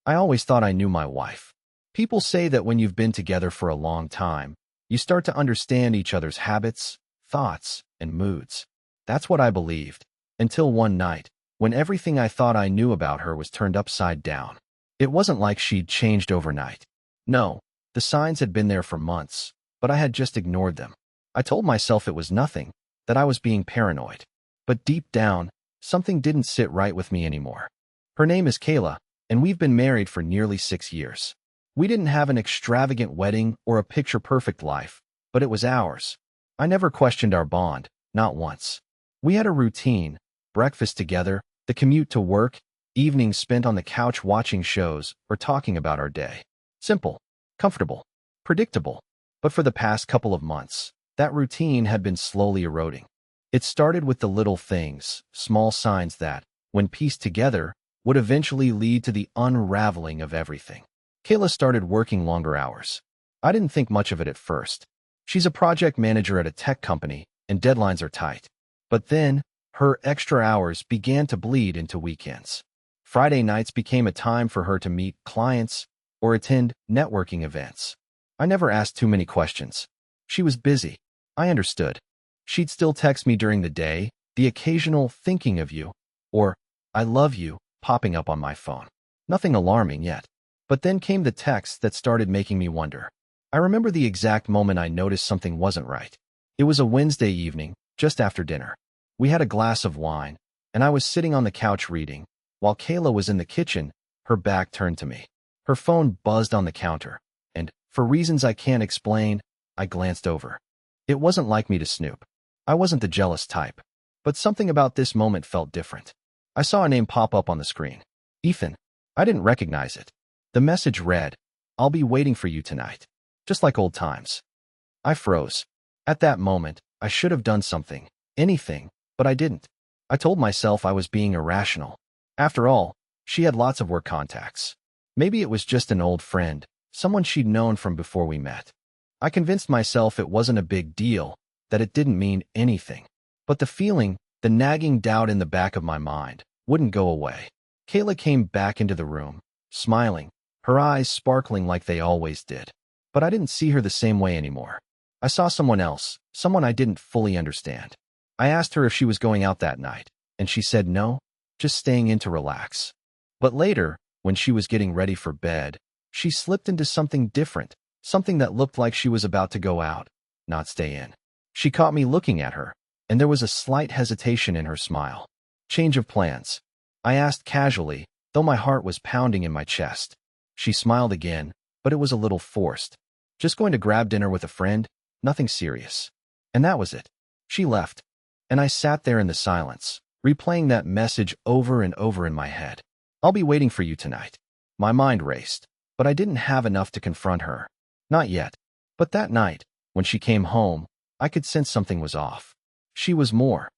I always thought I knew my wife. People say that when you've been together for a long time, you start to understand each other's habits, thoughts, and moods. That's what I believed, until one night, when everything I thought I knew about her was turned upside down. It wasn't like she'd changed overnight. No, the signs had been there for months, but I had just ignored them. I told myself it was nothing, that I was being paranoid. But deep down, something didn't sit right with me anymore. Her name is Kayla, and we've been married for nearly 6 years. We didn't have an extravagant wedding or a picture-perfect life, but it was ours. I never questioned our bond, not once. We had a routine, breakfast together, the commute to work, evenings spent on the couch watching shows or talking about our day. Simple, comfortable, predictable. But for the past couple of months, that routine had been slowly eroding. It started with the little things, small signs that, when pieced together, would eventually lead to the unraveling of everything. Kayla started working longer hours. I didn't think much of it at first. She's a project manager at a tech company, and deadlines are tight. But then, her extra hours began to bleed into weekends. Friday nights became a time for her to meet clients or attend networking events. I never asked too many questions. She was busy. I understood. She'd still text me during the day, the occasional "thinking of you" or "I love you" popping up on my phone. Nothing alarming yet. But then came the texts that started making me wonder. I remember the exact moment I noticed something wasn't right. It was a Wednesday evening, just after dinner. We had a glass of wine, and I was sitting on the couch reading, while Kayla was in the kitchen, her back turned to me. Her phone buzzed on the counter, and, for reasons I can't explain, I glanced over. It wasn't like me to snoop. I wasn't the jealous type. But something about this moment felt different. I saw a name pop up on the screen. Ethan. I didn't recognize it. The message read, "I'll be waiting for you tonight." Just like old times. I froze. At that moment, I should have done something, anything, but I didn't. I told myself I was being irrational. After all, she had lots of work contacts. Maybe it was just an old friend, someone she'd known from before we met. I convinced myself it wasn't a big deal, that it didn't mean anything. But the feeling, the nagging doubt in the back of my mind, wouldn't go away. Kayla came back into the room, smiling, her eyes sparkling like they always did. But I didn't see her the same way anymore. I saw someone else, someone I didn't fully understand. I asked her if she was going out that night, and she said no, just staying in to relax. But later, when she was getting ready for bed, she slipped into something different, something that looked like she was about to go out, not stay in. She caught me looking at her, and there was a slight hesitation in her smile. Change of plans. I asked casually, though my heart was pounding in my chest. She smiled again, but it was a little forced. Just going to grab dinner with a friend, nothing serious. And that was it. She left, and I sat there in the silence, replaying that message over and over in my head. "I'll be waiting for you tonight." My mind raced, but I didn't have enough to confront her. Not yet. But that night, when she came home, I could sense something was off. She was more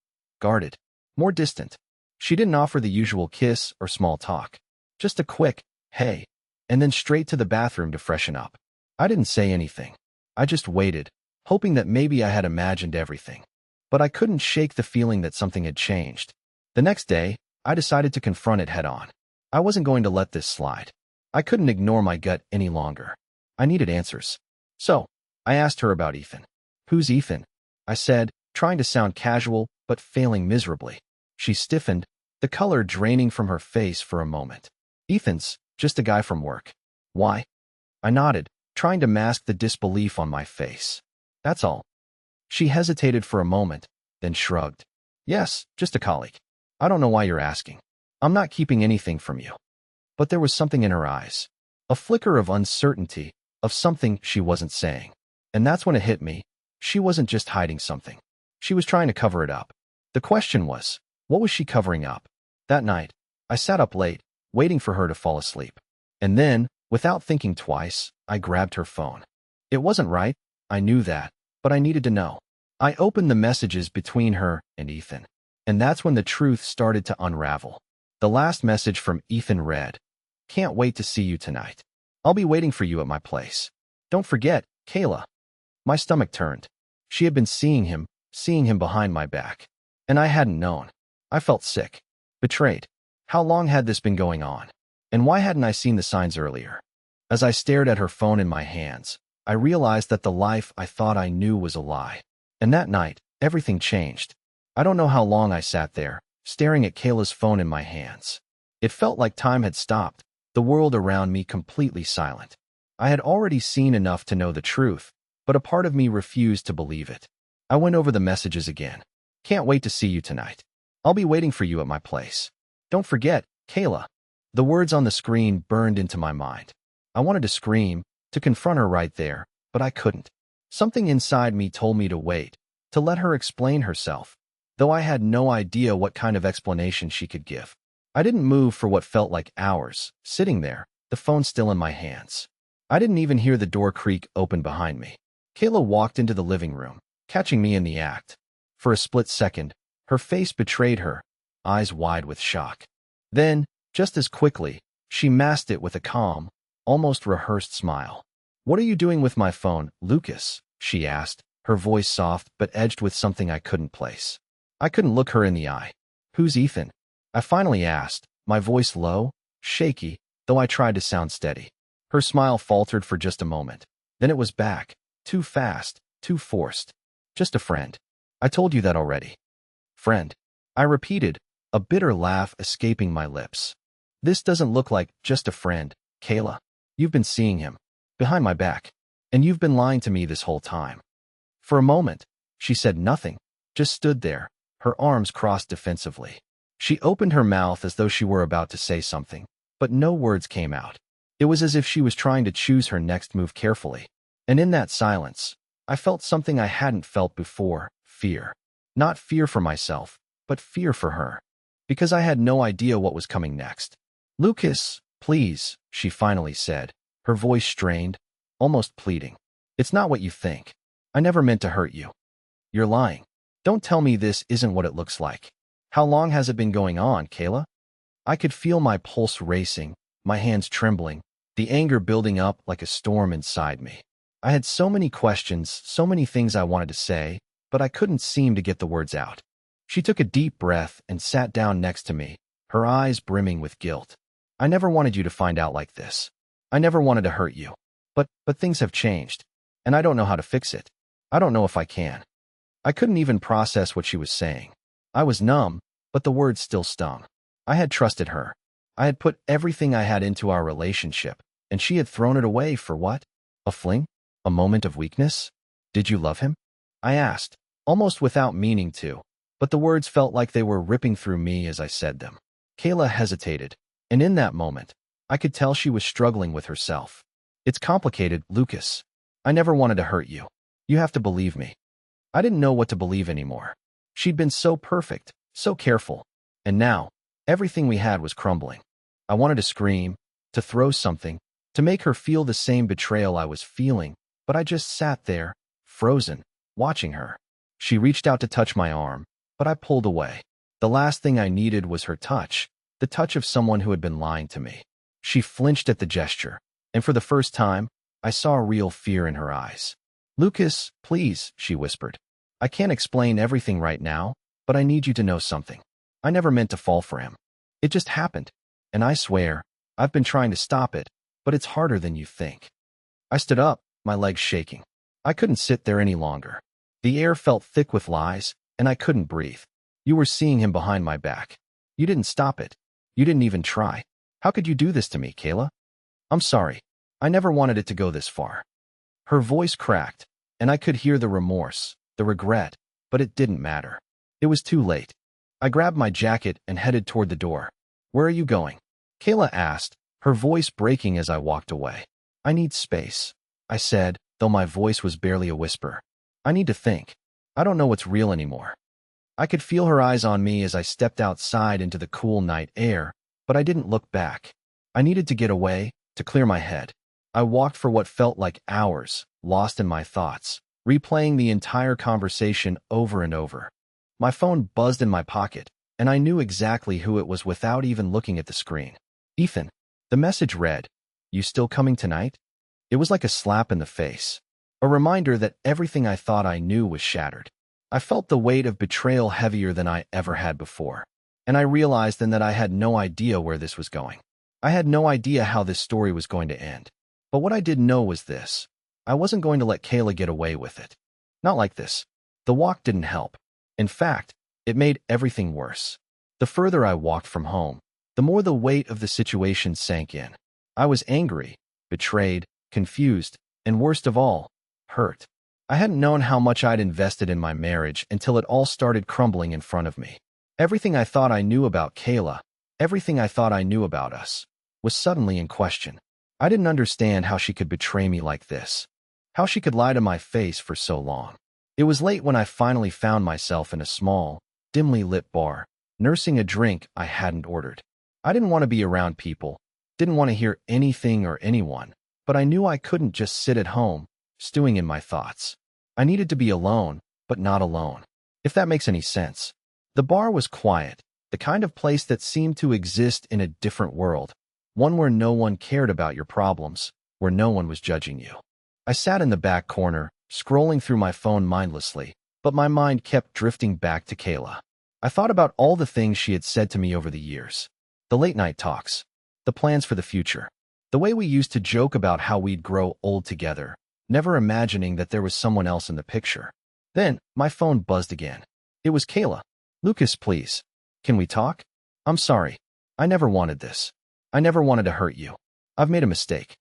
guarded, more distant. She didn't offer the usual kiss or small talk. Just a quick, "Hey," and then straight to the bathroom to freshen up. I didn't say anything. I just waited, hoping that maybe I had imagined everything. But I couldn't shake the feeling that something had changed. The next day, I decided to confront it head-on. I wasn't going to let this slide. I couldn't ignore my gut any longer. I needed answers. So, I asked her about Ethan. "Who's Ethan?" I said, trying to sound casual, but failing miserably. She stiffened, the color draining from her face for a moment. "Ethan's just a guy from work." "Why?" I nodded, trying to mask the disbelief on my face. "That's all." She hesitated for a moment, then shrugged. "Yes, just a colleague. I don't know why you're asking. I'm not keeping anything from you." But there was something in her eyes. A flicker of uncertainty, of something she wasn't saying. And that's when it hit me. She wasn't just hiding something. She was trying to cover it up. The question was, what was she covering up? That night, I sat up late, waiting for her to fall asleep. And then, without thinking twice, I grabbed her phone. It wasn't right, I knew that, but I needed to know. I opened the messages between her and Ethan. And that's when the truth started to unravel. The last message from Ethan read, "Can't wait to see you tonight. I'll be waiting for you at my place. Don't forget, Kayla." My stomach turned. She had been seeing him behind my back. And I hadn't known. I felt sick. Betrayed. How long had this been going on? And why hadn't I seen the signs earlier? As I stared at her phone in my hands, I realized that the life I thought I knew was a lie. And that night, everything changed. I don't know how long I sat there, staring at Kayla's phone in my hands. It felt like time had stopped, the world around me completely silent. I had already seen enough to know the truth, but a part of me refused to believe it. I went over the messages again. Can't wait to see you tonight. I'll be waiting for you at my place. Don't forget, Kayla. The words on the screen burned into my mind. I wanted to scream, to confront her right there, but I couldn't. Something inside me told me to wait, to let her explain herself, though I had no idea what kind of explanation she could give. I didn't move for what felt like hours, sitting there, the phone still in my hands. I didn't even hear the door creak open behind me. Kayla walked into the living room, catching me in the act. For a split second, her face betrayed her, eyes wide with shock. Then, just as quickly, she masked it with a calm, almost rehearsed smile. "What are you doing with my phone, Lucas?" she asked, her voice soft but edged with something I couldn't place. I couldn't look her in the eye. "Who's Ethan?" I finally asked, my voice low, shaky, though I tried to sound steady. Her smile faltered for just a moment. Then it was back, too fast, too forced. "Just a friend. I told you that already." "Friend," I repeated, a bitter laugh escaping my lips. "This doesn't look like just a friend, Kayla. You've been seeing him, behind my back, and you've been lying to me this whole time." For a moment, she said nothing, just stood there, her arms crossed defensively. She opened her mouth as though she were about to say something, but no words came out. It was as if she was trying to choose her next move carefully. And in that silence, I felt something I hadn't felt before, fear. Not fear for myself, but fear for her. Because I had no idea what was coming next. "Lucas, please," she finally said, her voice strained, almost pleading. "It's not what you think. I never meant to hurt you. You're lying. Don't tell me this isn't what it looks like. How long has it been going on, Kayla?" I could feel my pulse racing, my hands trembling, the anger building up like a storm inside me. I had so many questions, so many things I wanted to say, but I couldn't seem to get the words out. She took a deep breath and sat down next to me, her eyes brimming with guilt. "I never wanted you to find out like this. I never wanted to hurt you. But things have changed, and I don't know how to fix it. I don't know if I can." I couldn't even process what she was saying. I was numb, but the words still stung. I had trusted her. I had put everything I had into our relationship, and she had thrown it away for what? A fling? A moment of weakness? "Did you love him?" I asked, almost without meaning to, but the words felt like they were ripping through me as I said them. Kayla hesitated, and in that moment, I could tell she was struggling with herself. "It's complicated, Lucas. I never wanted to hurt you. You have to believe me." I didn't know what to believe anymore. She'd been so perfect, so careful, and now, everything we had was crumbling. I wanted to scream, to throw something, to make her feel the same betrayal I was feeling, but I just sat there, frozen, watching her. She reached out to touch my arm, but I pulled away. The last thing I needed was her touch, the touch of someone who had been lying to me. She flinched at the gesture, and for the first time, I saw real fear in her eyes. "Lucas, please," she whispered. "I can't explain everything right now, but I need you to know something. I never meant to fall for him. It just happened, and I swear, I've been trying to stop it, but it's harder than you think." I stood up, my legs shaking. I couldn't sit there any longer. The air felt thick with lies, and I couldn't breathe. "You were seeing him behind my back. You didn't stop it. You didn't even try. How could you do this to me, Kayla? I'm sorry. I never wanted it to go this far." Her voice cracked, and I could hear the remorse, the regret, but it didn't matter. It was too late. I grabbed my jacket and headed toward the door. "Where are you going?" Kayla asked, her voice breaking as I walked away. "I need space," I said, though my voice was barely a whisper. "I need to think. I don't know what's real anymore." I could feel her eyes on me as I stepped outside into the cool night air, but I didn't look back. I needed to get away, to clear my head. I walked for what felt like hours, lost in my thoughts, replaying the entire conversation over and over. My phone buzzed in my pocket, and I knew exactly who it was without even looking at the screen. "Ethan." The message read, "You still coming tonight?" It was like a slap in the face, a reminder that everything I thought I knew was shattered. I felt the weight of betrayal heavier than I ever had before, and I realized then that I had no idea where this was going. I had no idea how this story was going to end. But what I did know was this. I wasn't going to let Kayla get away with it. Not like this. The walk didn't help. In fact, it made everything worse. The further I walked from home, the more the weight of the situation sank in. I was angry, betrayed, confused, and worst of all, hurt. I hadn't known how much I'd invested in my marriage until it all started crumbling in front of me. Everything I thought I knew about Kayla, everything I thought I knew about us, was suddenly in question. I didn't understand how she could betray me like this, how she could lie to my face for so long. It was late when I finally found myself in a small, dimly lit bar, nursing a drink I hadn't ordered. I didn't want to be around people, didn't want to hear anything or anyone, but I knew I couldn't just sit at home, stewing in my thoughts. I needed to be alone, but not alone, if that makes any sense. The bar was quiet, the kind of place that seemed to exist in a different world, one where no one cared about your problems, where no one was judging you. I sat in the back corner, scrolling through my phone mindlessly, but my mind kept drifting back to Kayla. I thought about all the things she had said to me over the years. The late-night talks, the plans for the future, the way we used to joke about how we'd grow old together, never imagining that there was someone else in the picture. Then, my phone buzzed again. It was Kayla. "Lucas, please. Can we talk? I'm sorry. I never wanted this. I never wanted to hurt you. I've made a mistake."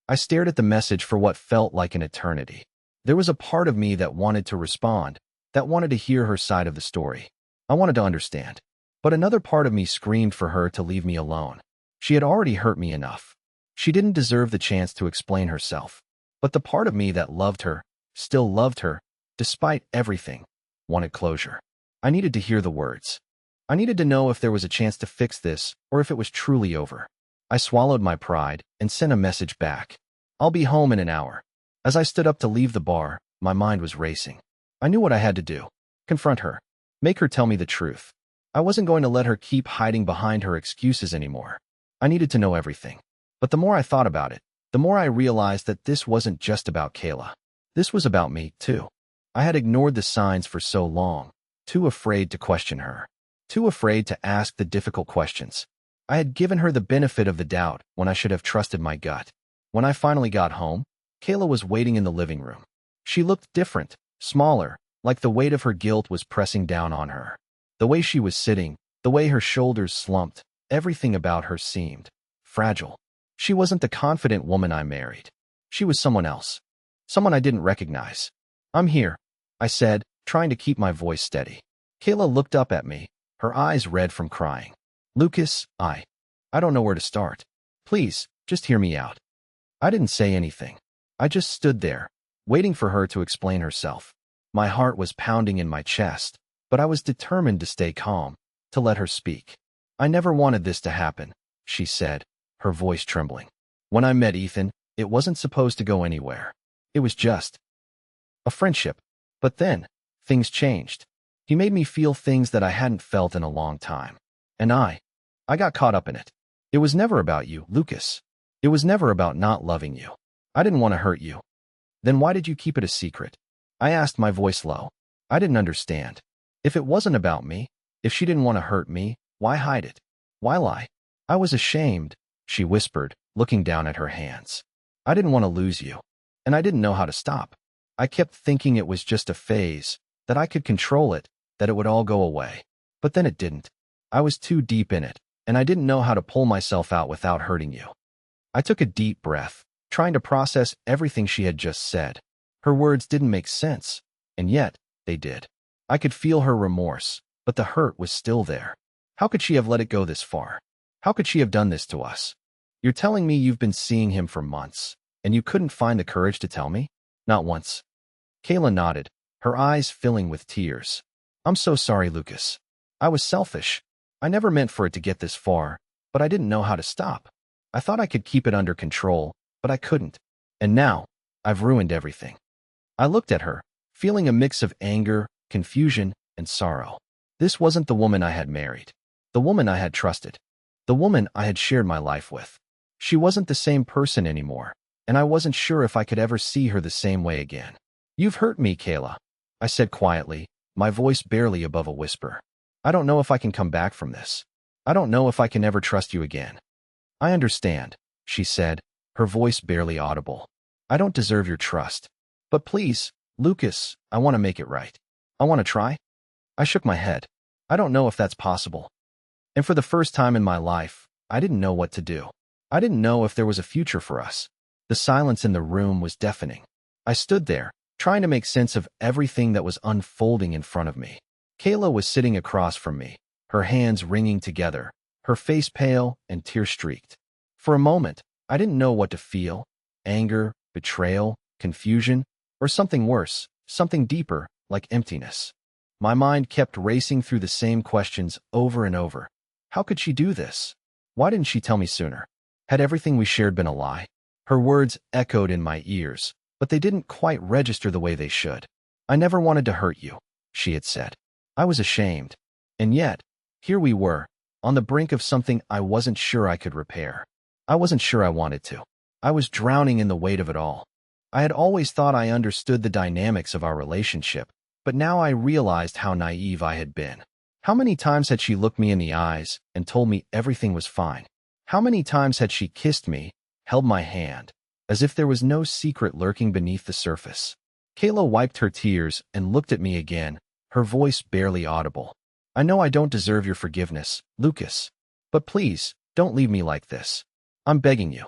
I stared at the message for what felt like an eternity. There was a part of me that wanted to respond, that wanted to hear her side of the story. I wanted to understand. But another part of me screamed for her to leave me alone. She had already hurt me enough. She didn't deserve the chance to explain herself. But the part of me that loved her, still loved her, despite everything, wanted closure. I needed to hear the words. I needed to know if there was a chance to fix this or if it was truly over. I swallowed my pride and sent a message back. "I'll be home in an hour." As I stood up to leave the bar, my mind was racing. I knew what I had to do. Confront her. Make her tell me the truth. I wasn't going to let her keep hiding behind her excuses anymore. I needed to know everything. But the more I thought about it, the more I realized that this wasn't just about Kayla. This was about me, too. I had ignored the signs for so long, too afraid to question her, too afraid to ask the difficult questions. I had given her the benefit of the doubt when I should have trusted my gut. When I finally got home, Kayla was waiting in the living room. She looked different, smaller, like the weight of her guilt was pressing down on her. The way she was sitting, the way her shoulders slumped, everything about her seemed fragile. She wasn't the confident woman I married. She was someone else. Someone I didn't recognize. "I'm here," I said, trying to keep my voice steady. Kayla looked up at me, her eyes red from crying. "Lucas, I don't know where to start. Please, just hear me out." I didn't say anything. I just stood there, waiting for her to explain herself. My heart was pounding in my chest, but I was determined to stay calm, to let her speak. "I never wanted this to happen," she said, her voice trembling. "When I met Ethan, it wasn't supposed to go anywhere. It was just a friendship. But then, things changed. He made me feel things that I hadn't felt in a long time. And I got caught up in it. It was never about you, Lucas. It was never about not loving you. I didn't want to hurt you." "Then why did you keep it a secret?" I asked, my voice low. I didn't understand. If it wasn't about me, if she didn't want to hurt me, why hide it? Why lie? "I was ashamed," she whispered, looking down at her hands. "I didn't want to lose you. And I didn't know how to stop. I kept thinking it was just a phase, that I could control it, that it would all go away. But then it didn't. I was too deep in it, and I didn't know how to pull myself out without hurting you." I took a deep breath, trying to process everything she had just said. Her words didn't make sense, and yet they did. I could feel her remorse, but the hurt was still there. How could she have let it go this far? How could she have done this to us? "You're telling me you've been seeing him for months, and you couldn't find the courage to tell me?" "Not once." Kayla nodded, her eyes filling with tears. "I'm so sorry, Lucas. I was selfish. I never meant for it to get this far, but I didn't know how to stop. I thought I could keep it under control, but I couldn't. And now, I've ruined everything." I looked at her, feeling a mix of anger, confusion, and sorrow. This wasn't the woman I had married, the woman I had trusted, the woman I had shared my life with. She wasn't the same person anymore, and I wasn't sure if I could ever see her the same way again. "You've hurt me, Kayla," I said quietly, my voice barely above a whisper. "I don't know if I can come back from this. I don't know if I can ever trust you again." I understand, she said, her voice barely audible. I don't deserve your trust. But please, Lucas, I want to make it right. I want to try. I shook my head. I don't know if that's possible. And for the first time in my life, I didn't know what to do. I didn't know if there was a future for us. The silence in the room was deafening. I stood there, trying to make sense of everything that was unfolding in front of me. Kayla was sitting across from me, her hands wringing together, her face pale and tear-streaked. For a moment, I didn't know what to feel: anger, betrayal, confusion, or something worse, something deeper, like emptiness. My mind kept racing through the same questions over and over. How could she do this? Why didn't she tell me sooner? Had everything we shared been a lie? Her words echoed in my ears, but they didn't quite register the way they should. I never wanted to hurt you, she had said. I was ashamed. And yet, here we were, on the brink of something I wasn't sure I could repair. I wasn't sure I wanted to. I was drowning in the weight of it all. I had always thought I understood the dynamics of our relationship, but now I realized how naive I had been. How many times had she looked me in the eyes and told me everything was fine? How many times had she kissed me, held my hand, as if there was no secret lurking beneath the surface? Kayla wiped her tears and looked at me again, her voice barely audible. I know I don't deserve your forgiveness, Lucas. But please, don't leave me like this. I'm begging you.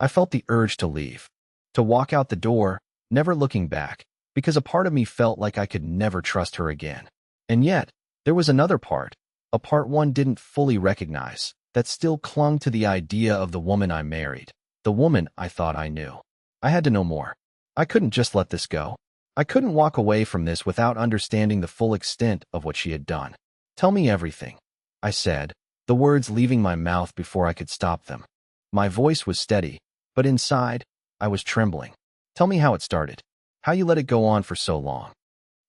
I felt the urge to leave, to walk out the door, never looking back, because a part of me felt like I could never trust her again. And yet, there was another part, a part one didn't fully recognize, that still clung to the idea of the woman I married, the woman I thought I knew. I had to know more. I couldn't just let this go. I couldn't walk away from this without understanding the full extent of what she had done. Tell me everything, I said, the words leaving my mouth before I could stop them. My voice was steady, but inside, I was trembling. Tell me how it started, how you let it go on for so long.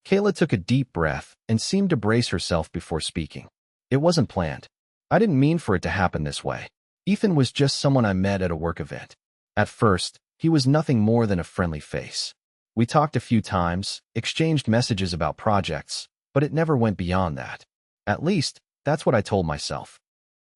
Kayla took a deep breath and seemed to brace herself before speaking. It wasn't planned. I didn't mean for it to happen this way. Ethan was just someone I met at a work event. At first, he was nothing more than a friendly face. We talked a few times, exchanged messages about projects, but it never went beyond that. At least, that's what I told myself.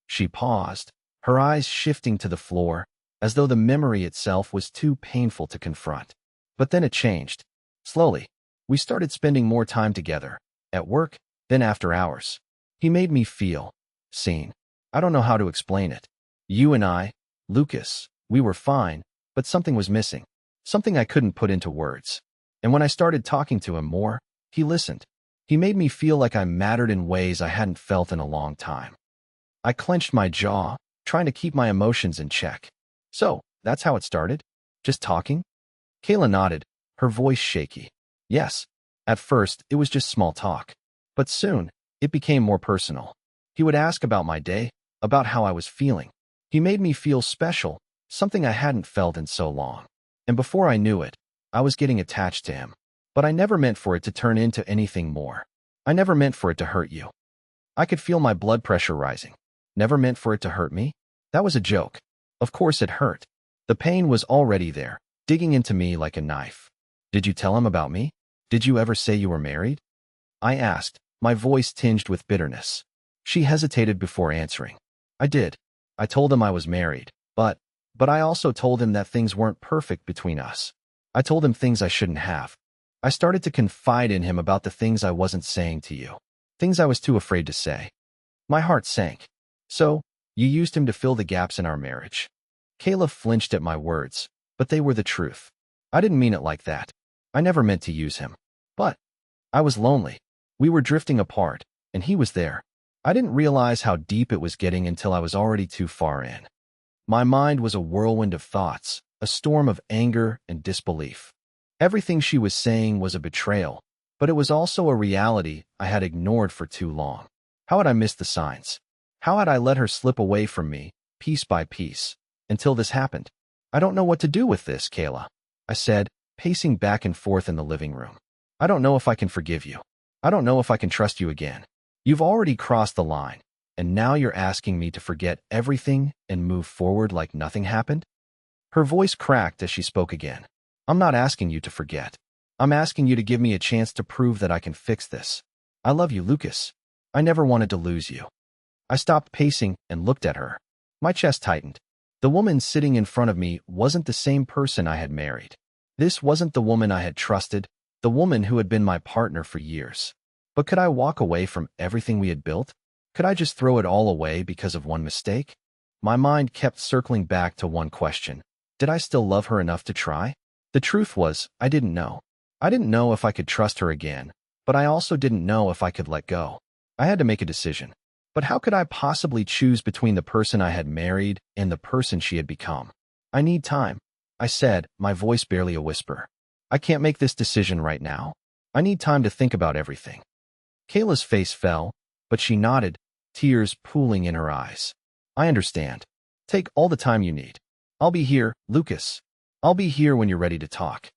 She paused, her eyes shifting to the floor, as though the memory itself was too painful to confront. But then it changed. Slowly, we started spending more time together, at work, then after hours. He made me feel seen. I don't know how to explain it. You and I, Lucas, we were fine, but something was missing. Something I couldn't put into words. And when I started talking to him more, he listened. He made me feel like I mattered in ways I hadn't felt in a long time. I clenched my jaw, trying to keep my emotions in check. So, that's how it started? Just talking? Kayla nodded, her voice shaky. Yes. At first, it was just small talk. But soon, it became more personal. He would ask about my day, about how I was feeling. He made me feel special, something I hadn't felt in so long. And before I knew it, I was getting attached to him. But I never meant for it to turn into anything more. I never meant for it to hurt you. I could feel my blood pressure rising. Never meant for it to hurt me. That was a joke. Of course it hurt. The pain was already there, digging into me like a knife. Did you tell him about me? Did you ever say you were married? I asked, my voice tinged with bitterness. She hesitated before answering. I did. I told him I was married, but I also told him that things weren't perfect between us. I told him things I shouldn't have. I started to confide in him about the things I wasn't saying to you, things I was too afraid to say. My heart sank. So, you used him to fill the gaps in our marriage. Kayla flinched at my words, but they were the truth. I didn't mean it like that. I never meant to use him. But I was lonely. We were drifting apart, and he was there. I didn't realize how deep it was getting until I was already too far in. My mind was a whirlwind of thoughts, a storm of anger and disbelief. Everything she was saying was a betrayal, but it was also a reality I had ignored for too long. How had I missed the signs? How had I let her slip away from me, piece by piece, until this happened? I don't know what to do with this, Kayla, I said, pacing back and forth in the living room. I don't know if I can forgive you. I don't know if I can trust you again. You've already crossed the line, and now you're asking me to forget everything and move forward like nothing happened? Her voice cracked as she spoke again. I'm not asking you to forget. I'm asking you to give me a chance to prove that I can fix this. I love you, Lucas. I never wanted to lose you. I stopped pacing and looked at her. My chest tightened. The woman sitting in front of me wasn't the same person I had married. This wasn't the woman I had trusted, the woman who had been my partner for years. But could I walk away from everything we had built? Could I just throw it all away because of one mistake? My mind kept circling back to one question. Did I still love her enough to try? The truth was, I didn't know. I didn't know if I could trust her again, but I also didn't know if I could let go. I had to make a decision. But how could I possibly choose between the person I had married and the person she had become? I need time, I said, my voice barely a whisper. I can't make this decision right now. I need time to think about everything. Kayla's face fell, but she nodded, tears pooling in her eyes. I understand. Take all the time you need. I'll be here, Lucas. I'll be here when you're ready to talk.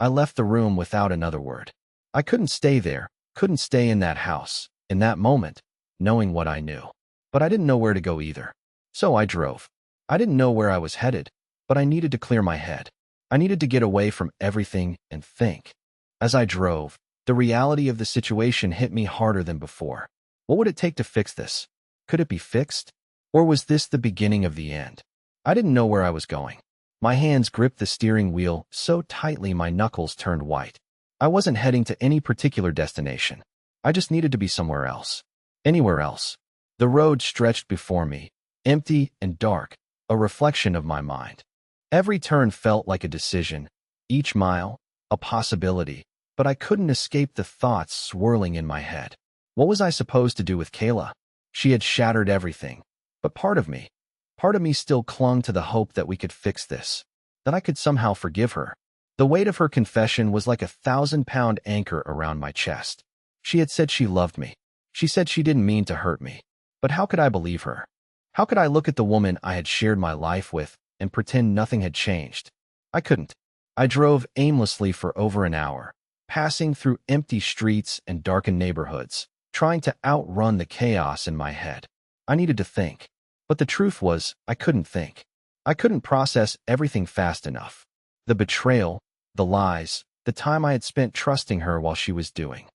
I left the room without another word. I couldn't stay there, couldn't stay in that house, in that moment, knowing what I knew. But I didn't know where to go either. So I drove. I didn't know where I was headed, but I needed to clear my head. I needed to get away from everything and think. As I drove, the reality of the situation hit me harder than before. What would it take to fix this? Could it be fixed? Or was this the beginning of the end? I didn't know where I was going. My hands gripped the steering wheel so tightly my knuckles turned white. I wasn't heading to any particular destination. I just needed to be somewhere else. Anywhere else. The road stretched before me, empty and dark, a reflection of my mind. Every turn felt like a decision, each mile, a possibility, but I couldn't escape the thoughts swirling in my head. What was I supposed to do with Kayla? She had shattered everything, but part of me still clung to the hope that we could fix this, that I could somehow forgive her. The weight of her confession was like a 1,000-pound anchor around my chest. She had said she loved me. She said she didn't mean to hurt me. But how could I believe her? How could I look at the woman I had shared my life with and pretend nothing had changed? I couldn't. I drove aimlessly for over an hour, passing through empty streets and darkened neighborhoods, trying to outrun the chaos in my head. I needed to think. But the truth was, I couldn't think. I couldn't process everything fast enough. The betrayal, the lies, the time I had spent trusting her while she was doing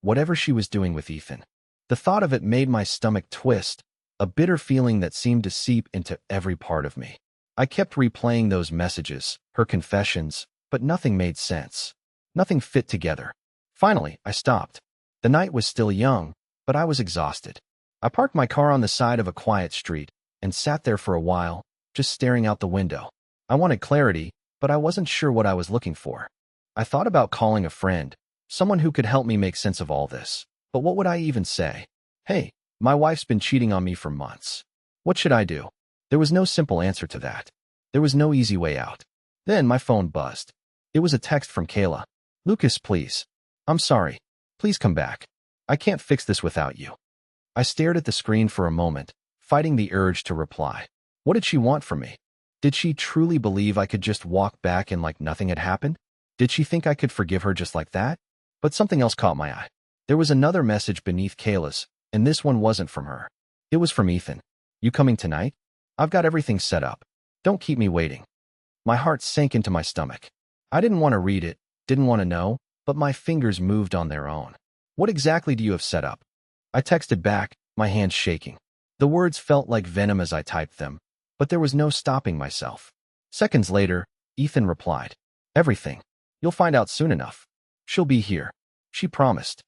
whatever she was doing with Ethan. The thought of it made my stomach twist, a bitter feeling that seemed to seep into every part of me. I kept replaying those messages, her confessions, but nothing made sense. Nothing fit together. Finally, I stopped. The night was still young, but I was exhausted. I parked my car on the side of a quiet street and sat there for a while, just staring out the window. I wanted clarity, but I wasn't sure what I was looking for. I thought about calling a friend, someone who could help me make sense of all this. But what would I even say? Hey, my wife's been cheating on me for months. What should I do? There was no simple answer to that. There was no easy way out. Then my phone buzzed. It was a text from Kayla. Lucas, please. I'm sorry. Please come back. I can't fix this without you. I stared at the screen for a moment, fighting the urge to reply. What did she want from me? Did she truly believe I could just walk back and like nothing had happened? Did she think I could forgive her just like that? But something else caught my eye. There was another message beneath Kayla's, and this one wasn't from her. It was from Ethan. You coming tonight? I've got everything set up. Don't keep me waiting. My heart sank into my stomach. I didn't want to read it, didn't want to know, but my fingers moved on their own. What exactly do you have set up? I texted back, my hands shaking. The words felt like venom as I typed them, but there was no stopping myself. Seconds later, Ethan replied. Everything. You'll find out soon enough. She'll be here. She promised.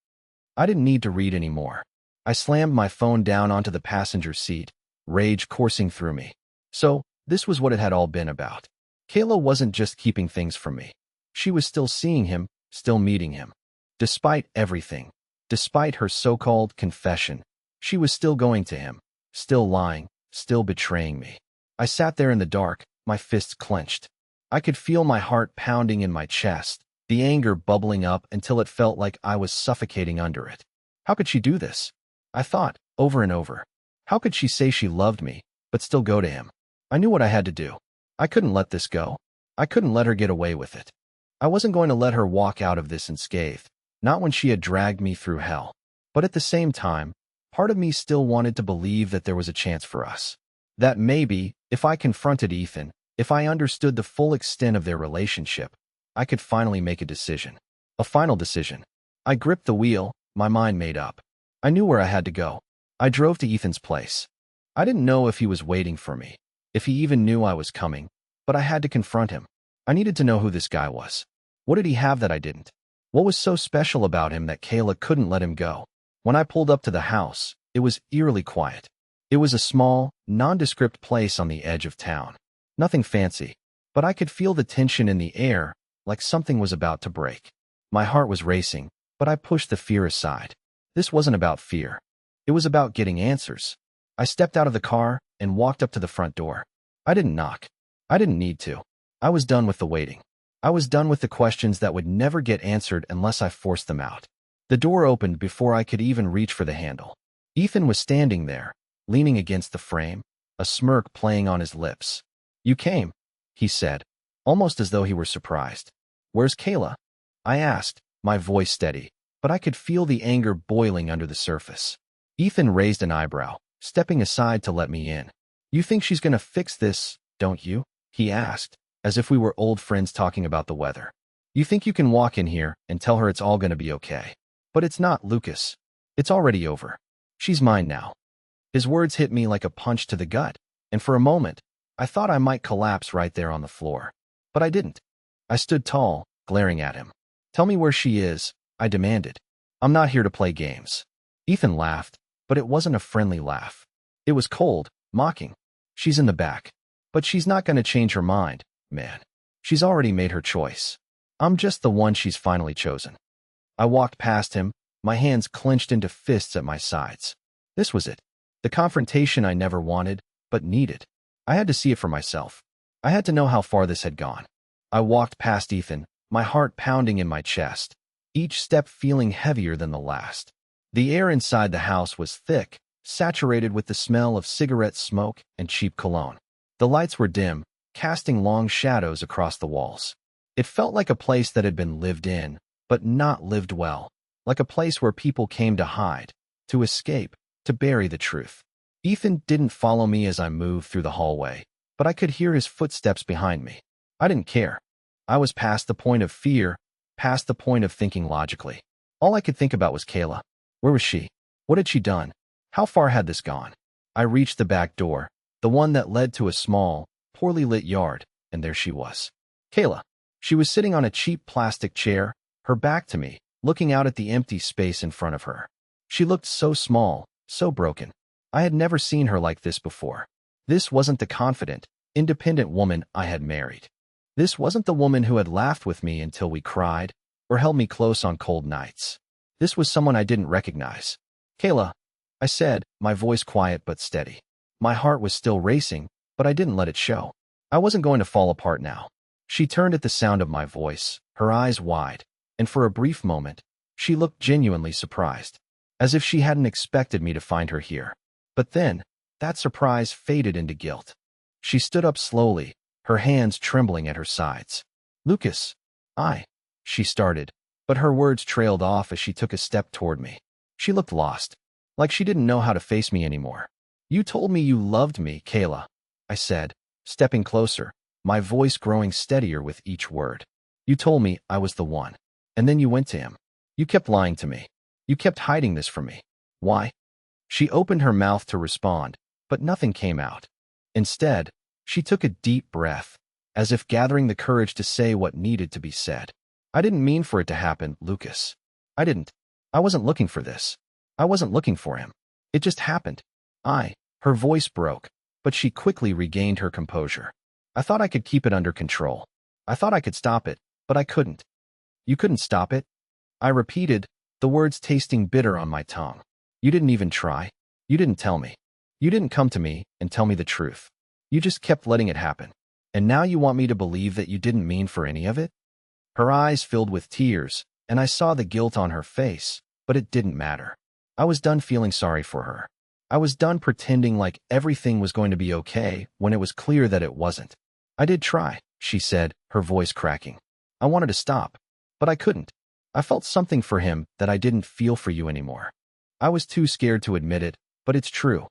I didn't need to read anymore. I slammed my phone down onto the passenger seat, rage coursing through me. So, this was what it had all been about. Kayla wasn't just keeping things from me. She was still seeing him, still meeting him. Despite everything, despite her so-called confession, she was still going to him, still lying, still betraying me. I sat there in the dark, my fists clenched. I could feel my heart pounding in my chest, the anger bubbling up until it felt like I was suffocating under it. How could she do this? I thought, over and over. How could she say she loved me, but still go to him? I knew what I had to do. I couldn't let this go. I couldn't let her get away with it. I wasn't going to let her walk out of this unscathed, not when she had dragged me through hell. But at the same time, part of me still wanted to believe that there was a chance for us. That maybe, if I confronted Ethan, if I understood the full extent of their relationship, I could finally make a decision. A final decision. I gripped the wheel, my mind made up. I knew where I had to go. I drove to Ethan's place. I didn't know if he was waiting for me. if he even knew I was coming, but I had to confront him. I needed to know who this guy was. What did he have that I didn't? What was so special about him that Kayla couldn't let him go? When I pulled up to the house, it was eerily quiet. It was a small, nondescript place on the edge of town. Nothing fancy, but I could feel the tension in the air, like something was about to break. My heart was racing, but I pushed the fear aside. This wasn't about fear. It was about getting answers. I stepped out of the car and walked up to the front door. I didn't knock. I didn't need to. I was done with the waiting. I was done with the questions that would never get answered unless I forced them out. The door opened before I could even reach for the handle. Ethan was standing there, leaning against the frame, a smirk playing on his lips. "You came," he said, almost as though he were surprised. "Where's Kayla?" I asked, my voice steady, but I could feel the anger boiling under the surface. Ethan raised an eyebrow, stepping aside to let me in. "You think she's gonna fix this, don't you?" he asked, as if we were old friends talking about the weather. "You think you can walk in here and tell her it's all gonna be okay? But it's not, Lucas. It's already over. She's mine now." His words hit me like a punch to the gut, and for a moment, I thought I might collapse right there on the floor. But I didn't. I stood tall, glaring at him. "Tell me where she is," I demanded. "I'm not here to play games." Ethan laughed, but it wasn't a friendly laugh. It was cold, mocking. "She's in the back. But she's not going to change her mind, man. She's already made her choice. I'm just the one she's finally chosen." I walked past him, my hands clenched into fists at my sides. This was it. The confrontation I never wanted, but needed. I had to see it for myself. I had to know how far this had gone. I walked past Ethan, my heart pounding in my chest, each step feeling heavier than the last. The air inside the house was thick, saturated with the smell of cigarette smoke and cheap cologne. The lights were dim, casting long shadows across the walls. It felt like a place that had been lived in, but not lived well, like a place where people came to hide, to escape, to bury the truth. Ethan didn't follow me as I moved through the hallway, but I could hear his footsteps behind me. I didn't care. I was past the point of fear, past the point of thinking logically. All I could think about was Kayla. Where was she? What had she done? How far had this gone? I reached the back door, the one that led to a small, poorly lit yard, and there she was. Kayla. She was sitting on a cheap plastic chair, her back to me, looking out at the empty space in front of her. She looked so small, so broken. I had never seen her like this before. This wasn't the confident, independent woman I had married. This wasn't the woman who had laughed with me until we cried, or held me close on cold nights. This was someone I didn't recognize. "Kayla," I said, my voice quiet but steady. My heart was still racing, but I didn't let it show. I wasn't going to fall apart now. She turned at the sound of my voice, her eyes wide, and for a brief moment, she looked genuinely surprised, as if she hadn't expected me to find her here. But then, that surprise faded into guilt. She stood up slowly, her hands trembling at her sides. "Lucas, she started, but her words trailed off as she took a step toward me. She looked lost, like she didn't know how to face me anymore. "You told me you loved me, Kayla," I said, stepping closer, my voice growing steadier with each word. "You told me I was the one. And then you went to him. You kept lying to me. You kept hiding this from me. Why?" She opened her mouth to respond, but nothing came out. Instead, she took a deep breath, as if gathering the courage to say what needed to be said. "I didn't mean for it to happen, Lucas. I didn't. I wasn't looking for this. I wasn't looking for him. It just happened." Her voice broke, but she quickly regained her composure. "I thought I could keep it under control. I thought I could stop it, but I couldn't." "You couldn't stop it?" I repeated, the words tasting bitter on my tongue. "You didn't even try. You didn't tell me. You didn't come to me and tell me the truth. You just kept letting it happen. And now you want me to believe that you didn't mean for any of it?" Her eyes filled with tears, and I saw the guilt on her face, but it didn't matter. I was done feeling sorry for her. I was done pretending like everything was going to be okay when it was clear that it wasn't. "I did try," she said, her voice cracking. "I wanted to stop, but I couldn't. I felt something for him that I didn't feel for you anymore. I was too scared to admit it, but it's true."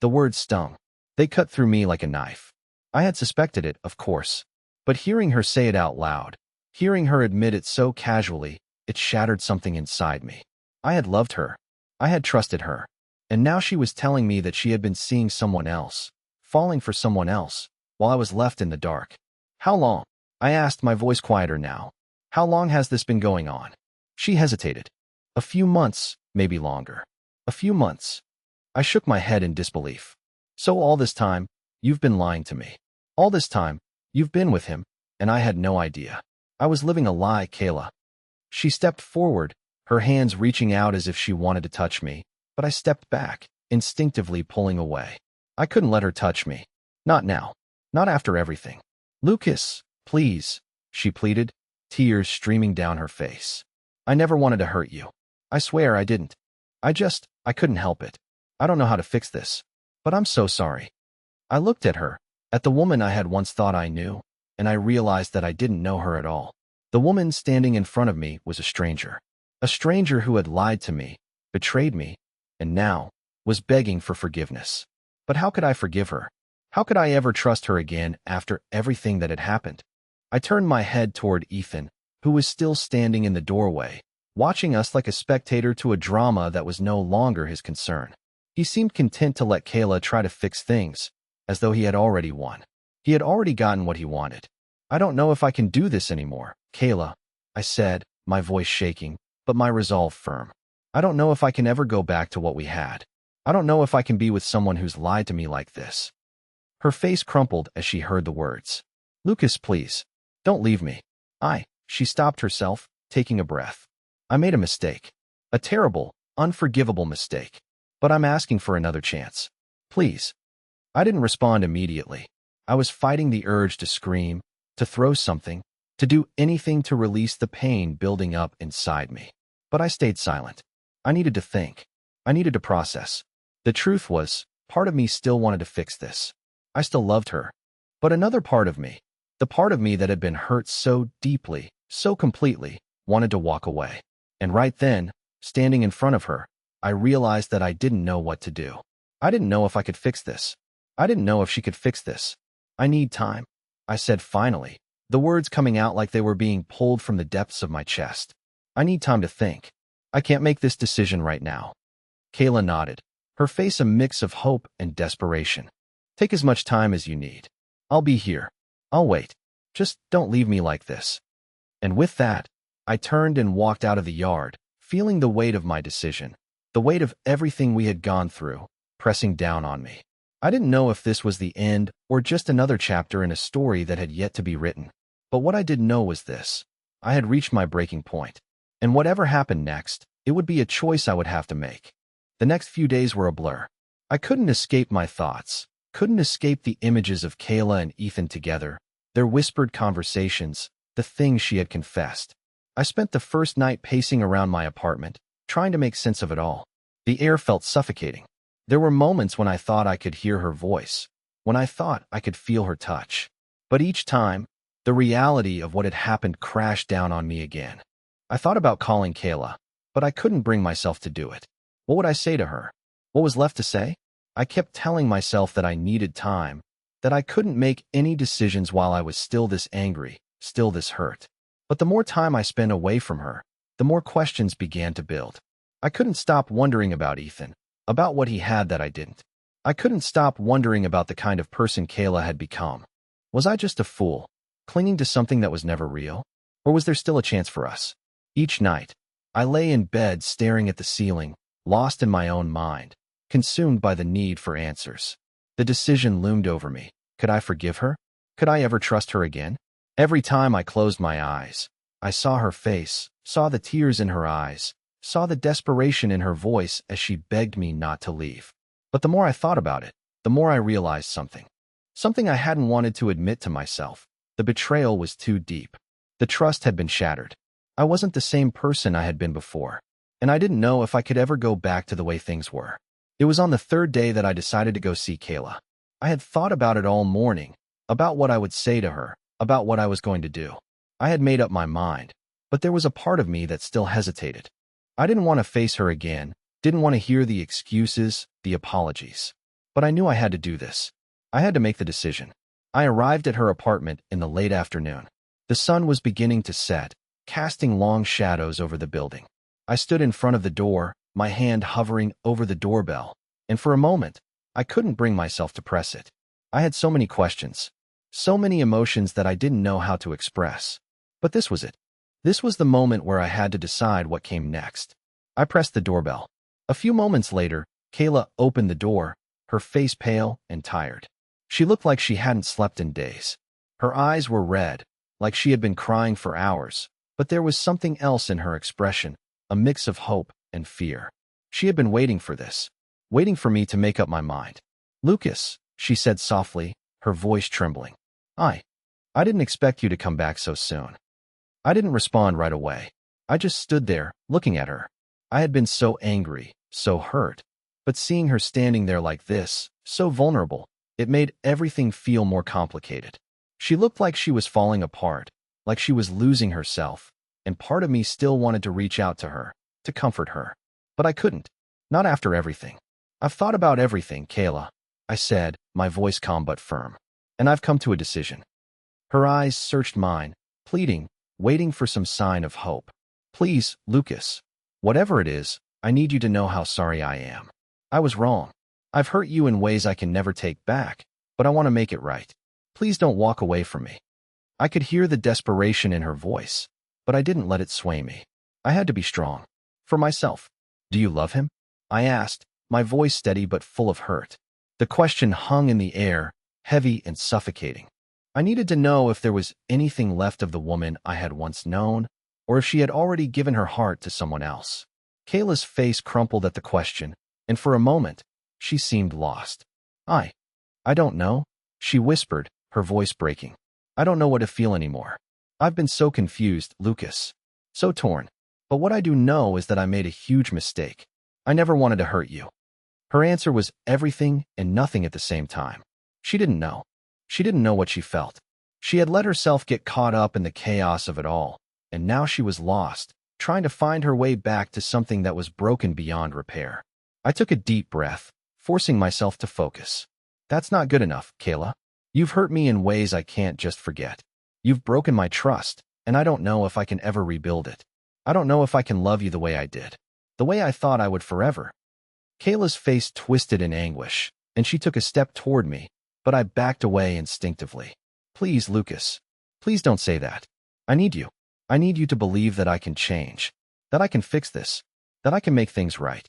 The words stung. They cut through me like a knife. I had suspected it, of course, but hearing her say it out loud, hearing her admit it so casually, it shattered something inside me. I had loved her. I had trusted her. And now she was telling me that she had been seeing someone else, falling for someone else, while I was left in the dark. How long? I asked, my voice quieter now. How long has this been going on? She hesitated. A few months, maybe longer. A few months. I shook my head in disbelief. So all this time, you've been lying to me. All this time, you've been with him, and I had no idea. I was living a lie, Kayla. She stepped forward, her hands reaching out as if she wanted to touch me, but I stepped back, instinctively pulling away. I couldn't let her touch me. Not now. Not after everything. Lucas, please, she pleaded, tears streaming down her face. I never wanted to hurt you. I swear I didn't. I couldn't help it. I don't know how to fix this, but I'm so sorry. I looked at her, at the woman I had once thought I knew, and I realized that I didn't know her at all. The woman standing in front of me was a stranger who had lied to me, betrayed me, and now was begging for forgiveness. But how could I forgive her? How could I ever trust her again after everything that had happened? I turned my head toward Ethan, who was still standing in the doorway, watching us like a spectator to a drama that was no longer his concern. He seemed content to let Kayla try to fix things, as though he had already won. He had already gotten what he wanted. I don't know if I can do this anymore, Kayla, I said, my voice shaking, but my resolve firm. I don't know if I can ever go back to what we had. I don't know if I can be with someone who's lied to me like this. Her face crumpled as she heard the words. Lucas, please, don't leave me. She stopped herself, taking a breath. I made a mistake. A terrible, unforgivable mistake. But I'm asking for another chance. Please. I didn't respond immediately. I was fighting the urge to scream, to throw something, to do anything to release the pain building up inside me. But I stayed silent. I needed to think. I needed to process. The truth was, part of me still wanted to fix this. I still loved her. But another part of me, the part of me that had been hurt so deeply, so completely, wanted to walk away. And right then, standing in front of her, I realized that I didn't know what to do. I didn't know if I could fix this. I didn't know if she could fix this. I need time, I said finally, the words coming out like they were being pulled from the depths of my chest. I need time to think. I can't make this decision right now. Kayla nodded, her face a mix of hope and desperation. Take as much time as you need. I'll be here. I'll wait. Just don't leave me like this. And with that, I turned and walked out of the yard, feeling the weight of my decision, the weight of everything we had gone through, pressing down on me. I didn't know if this was the end or just another chapter in a story that had yet to be written. But what I did know was this. I had reached my breaking point. And whatever happened next, it would be a choice I would have to make. The next few days were a blur. I couldn't escape my thoughts, couldn't escape the images of Kayla and Ethan together, their whispered conversations, the things she had confessed. I spent the first night pacing around my apartment, trying to make sense of it all. The air felt suffocating. There were moments when I thought I could hear her voice, when I thought I could feel her touch. But each time, the reality of what had happened crashed down on me again. I thought about calling Kayla, but I couldn't bring myself to do it. What would I say to her? What was left to say? I kept telling myself that I needed time, that I couldn't make any decisions while I was still this angry, still this hurt. But the more time I spent away from her, the more questions began to build. I couldn't stop wondering about Ethan, about what he had that I didn't. I couldn't stop wondering about the kind of person Kayla had become. Was I just a fool, clinging to something that was never real? Or was there still a chance for us? Each night, I lay in bed staring at the ceiling, lost in my own mind, consumed by the need for answers. The decision loomed over me. Could I forgive her? Could I ever trust her again? Every time I closed my eyes, I saw her face, saw the tears in her eyes, saw the desperation in her voice as she begged me not to leave. But the more I thought about it, the more I realized something. Something I hadn't wanted to admit to myself. The betrayal was too deep. The trust had been shattered. I wasn't the same person I had been before, and I didn't know if I could ever go back to the way things were. It was on the third day that I decided to go see Kayla. I had thought about it all morning, about what I would say to her, about what I was going to do. I had made up my mind, but there was a part of me that still hesitated. I didn't want to face her again, didn't want to hear the excuses, the apologies. But I knew I had to do this. I had to make the decision. I arrived at her apartment in the late afternoon. The sun was beginning to set, casting long shadows over the building. I stood in front of the door, my hand hovering over the doorbell, and for a moment, I couldn't bring myself to press it. I had so many questions, so many emotions that I didn't know how to express. But this was it. This was the moment where I had to decide what came next. I pressed the doorbell. A few moments later, Kayla opened the door, her face pale and tired. She looked like she hadn't slept in days. Her eyes were red, like she had been crying for hours, but there was something else in her expression, a mix of hope and fear. She had been waiting for this, waiting for me to make up my mind. "Lucas," she said softly, her voice trembling. I didn't expect you to come back so soon." I didn't respond right away. I just stood there, looking at her. I had been so angry, so hurt. But seeing her standing there like this, so vulnerable, it made everything feel more complicated. She looked like she was falling apart, like she was losing herself, and part of me still wanted to reach out to her, to comfort her. But I couldn't. Not after everything. "I've thought about everything, Kayla," I said, my voice calm but firm. "And I've come to a decision." Her eyes searched mine, pleading, waiting for some sign of hope. "Please, Lucas. Whatever it is, I need you to know how sorry I am. I was wrong. I've hurt you in ways I can never take back, but I want to make it right. Please don't walk away from me." I could hear the desperation in her voice, but I didn't let it sway me. I had to be strong. For myself. "Do you love him?" I asked, my voice steady but full of hurt. The question hung in the air, heavy and suffocating. I needed to know if there was anything left of the woman I had once known, or if she had already given her heart to someone else. Kayla's face crumpled at the question, and for a moment, she seemed lost. I don't know," she whispered, her voice breaking. "I don't know what to feel anymore. I've been so confused, Lucas. So torn. But what I do know is that I made a huge mistake. I never wanted to hurt you." Her answer was everything and nothing at the same time. She didn't know. She didn't know what she felt. She had let herself get caught up in the chaos of it all, and now she was lost, trying to find her way back to something that was broken beyond repair. I took a deep breath, forcing myself to focus. "That's not good enough, Kayla. You've hurt me in ways I can't just forget. You've broken my trust, and I don't know if I can ever rebuild it. I don't know if I can love you the way I did, the way I thought I would forever." Kayla's face twisted in anguish, and she took a step toward me, but I backed away instinctively. "Please, Lucas. Please don't say that. I need you. I need you to believe that I can change, that I can fix this, that I can make things right."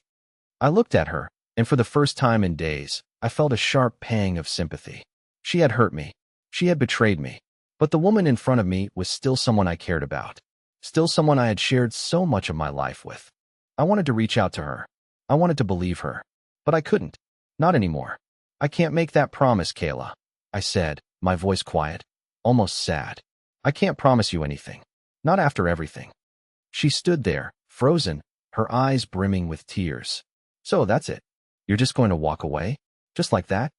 I looked at her, and for the first time in days, I felt a sharp pang of sympathy. She had hurt me. She had betrayed me. But the woman in front of me was still someone I cared about, still someone I had shared so much of my life with. I wanted to reach out to her. I wanted to believe her. But I couldn't. Not anymore. "I can't make that promise, Kayla," I said, my voice quiet, almost sad. "I can't promise you anything. Not after everything." She stood there, frozen, her eyes brimming with tears. "So that's it. You're just going to walk away? Just like that?"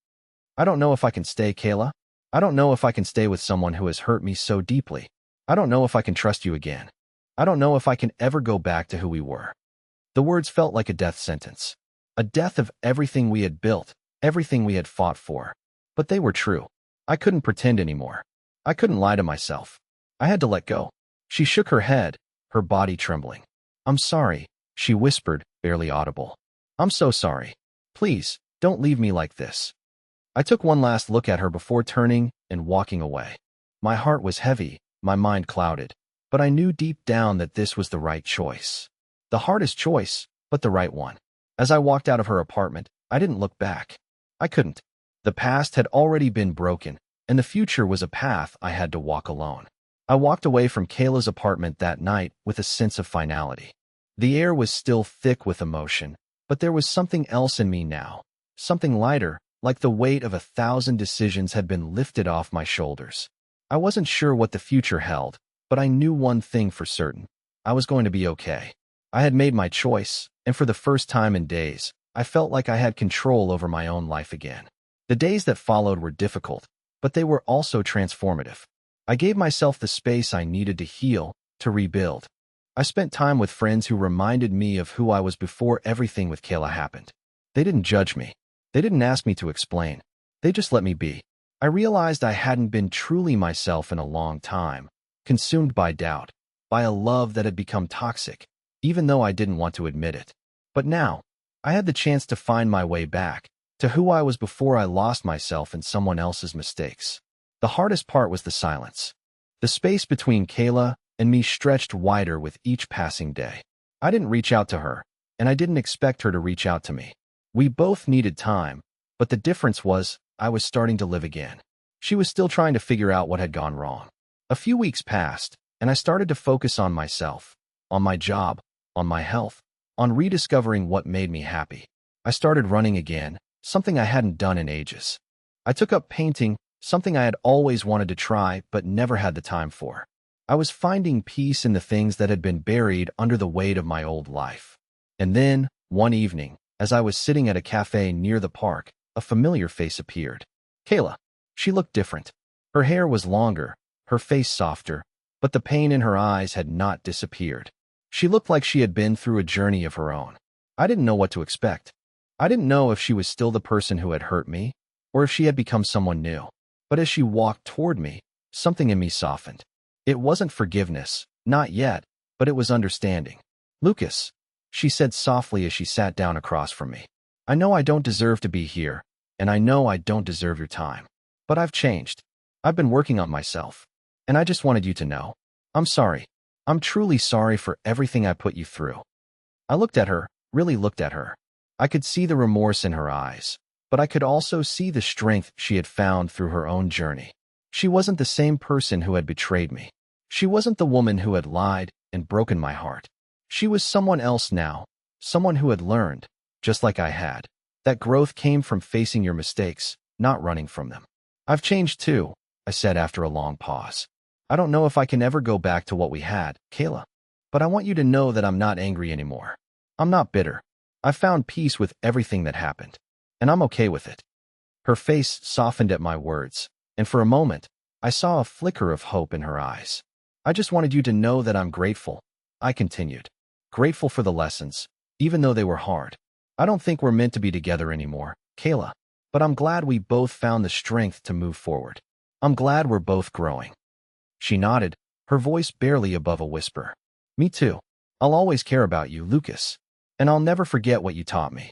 "I don't know if I can stay, Kayla. I don't know if I can stay with someone who has hurt me so deeply. I don't know if I can trust you again. I don't know if I can ever go back to who we were." The words felt like a death sentence. A death of everything we had built, everything we had fought for. But they were true. I couldn't pretend anymore. I couldn't lie to myself. I had to let go. She shook her head, her body trembling. "I'm sorry," she whispered, barely audible. "I'm so sorry. Please, don't leave me like this." I took one last look at her before turning and walking away. My heart was heavy, my mind clouded, but I knew deep down that this was the right choice. The hardest choice, but the right one. As I walked out of her apartment, I didn't look back. I couldn't. The past had already been broken, and the future was a path I had to walk alone. I walked away from Kayla's apartment that night with a sense of finality. The air was still thick with emotion, but there was something else in me now. Something lighter, like the weight of 1,000 decisions had been lifted off my shoulders. I wasn't sure what the future held, but I knew one thing for certain. I was going to be okay. I had made my choice, and for the first time in days, I felt like I had control over my own life again. The days that followed were difficult, but they were also transformative. I gave myself the space I needed to heal, to rebuild. I spent time with friends who reminded me of who I was before everything with Kayla happened. They didn't judge me. They didn't ask me to explain. They just let me be. I realized I hadn't been truly myself in a long time, consumed by doubt, by a love that had become toxic, even though I didn't want to admit it. But now, I had the chance to find my way back, to who I was before I lost myself in someone else's mistakes. The hardest part was the silence. The space between Kayla and me stretched wider with each passing day. I didn't reach out to her, and I didn't expect her to reach out to me. We both needed time, but the difference was I was starting to live again. She was still trying to figure out what had gone wrong. A few weeks passed, and I started to focus on myself, on my job, on my health, on rediscovering what made me happy. I started running again, something I hadn't done in ages. I took up painting, something I had always wanted to try but never had the time for. I was finding peace in the things that had been buried under the weight of my old life. And then, one evening, as I was sitting at a cafe near the park, a familiar face appeared. Kayla. She looked different. Her hair was longer, her face softer, but the pain in her eyes had not disappeared. She looked like she had been through a journey of her own. I didn't know what to expect. I didn't know if she was still the person who had hurt me, or if she had become someone new. But as she walked toward me, something in me softened. It wasn't forgiveness, not yet, but it was understanding. Lucas, she said softly as she sat down across from me. I know I don't deserve to be here, and I know I don't deserve your time. But I've changed. I've been working on myself. And I just wanted you to know. I'm sorry. I'm truly sorry for everything I put you through. I looked at her, really looked at her. I could see the remorse in her eyes, but I could also see the strength she had found through her own journey. She wasn't the same person who had betrayed me. She wasn't the woman who had lied and broken my heart. She was someone else now, someone who had learned, just like I had, that growth came from facing your mistakes, not running from them. I've changed too, I said after a long pause. I don't know if I can ever go back to what we had, Kayla. But I want you to know that I'm not angry anymore. I'm not bitter. I found peace with everything that happened, and I'm okay with it. Her face softened at my words, and for a moment, I saw a flicker of hope in her eyes. I just wanted you to know that I'm grateful, I continued. Grateful for the lessons, even though they were hard. I don't think we're meant to be together anymore, Kayla. But I'm glad we both found the strength to move forward. I'm glad we're both growing. She nodded, her voice barely above a whisper. Me too. I'll always care about you, Lucas. And I'll never forget what you taught me.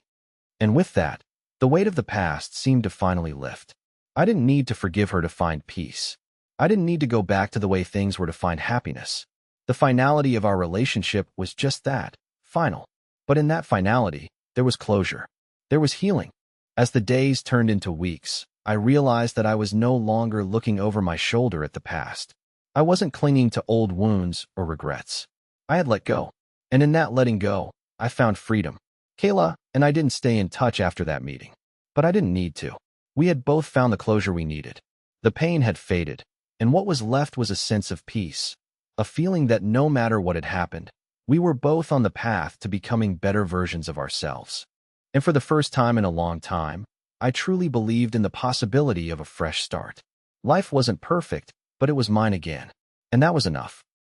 And with that, the weight of the past seemed to finally lift. I didn't need to forgive her to find peace. I didn't need to go back to the way things were to find happiness. The finality of our relationship was just that, final. But in that finality, there was closure. There was healing. As the days turned into weeks, I realized that I was no longer looking over my shoulder at the past. I wasn't clinging to old wounds or regrets. I had let go. And in that letting go, I found freedom. Kayla and I didn't stay in touch after that meeting. But I didn't need to. We had both found the closure we needed. The pain had faded, and what was left was a sense of peace, a feeling that no matter what had happened, we were both on the path to becoming better versions of ourselves. And for the first time in a long time, I truly believed in the possibility of a fresh start. Life wasn't perfect, but it was mine again. And that was enough.